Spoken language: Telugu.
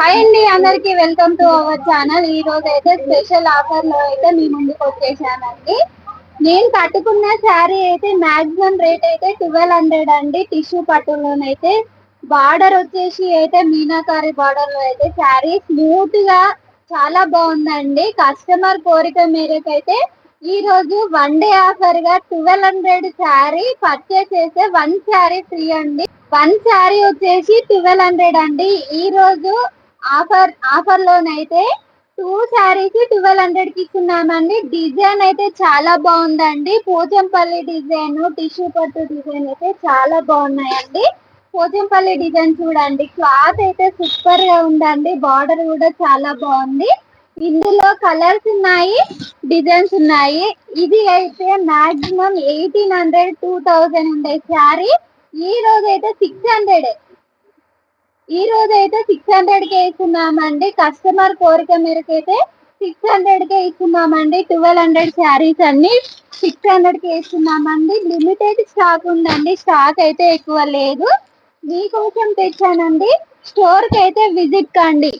హాయ్ అండి, అందరికి వెల్కమ్ టు అవర్ ఛానల్. ఈ రోజు అయితే స్పెషల్ ఆఫర్ లో అయితే మీ ముందుకు వచ్చేసానండి. నేను కట్టుకున్న శారీ అయితే మాక్సిమం రేట్ అయితే 1200 అండి. టిష్యూ పట్టులోనైతే బార్డర్ వచ్చేసి అయితే మీనాకారి బార్డర్ లో అయితే శారీ స్మూత్ గా చాలా బాగుందండి. కస్టమర్ కోరిక మేరకైతే ఈ రోజు వన్ డే ఆఫర్ గా 1200 శారీ పర్చేస్ చేస్తే వన్ శారీ ఫ్రీ అండి. వన్ శారీ వచ్చేసి 1200 అండి. ఈ రోజు ఆఫర్ లోనైతే టూ శారీస్ 1200 కి ఇస్తున్నామండి. డిజైన్ అయితే చాలా బాగుందండి. పోచంపల్లి డిజైన్, టిష్యూ పట్టు డిజైన్ అయితే చాలా బాగున్నాయండి. పోచంపల్లి డిజైన్ చూడండి, క్లాత్ అయితే సూపర్ గా ఉందండి. బార్డర్ కూడా చాలా బాగుంది. ఇందులో కలర్స్ ఉన్నాయి, డిజైన్స్ ఉన్నాయి. ఇది అయితే మాక్సిమం 1800 2000 ఉండే శారీ ఈ రోజు అయితే 600. ఈ రోజు అయితే 600 కే ఇస్తున్నామండి. కస్టమర్ కోరిక మేరకు అయితే 600 కే ఇస్తున్నామండి. 1200 శారీస్ అన్ని 600 కే ఇస్తున్నామండి. లిమిటెడ్ స్టాక్ ఉందండి, స్టాక్ అయితే ఎక్కువ లేదు. మీకోసం తెచ్చానండి. స్టోర్ కి అయితే విజిట్ కండి.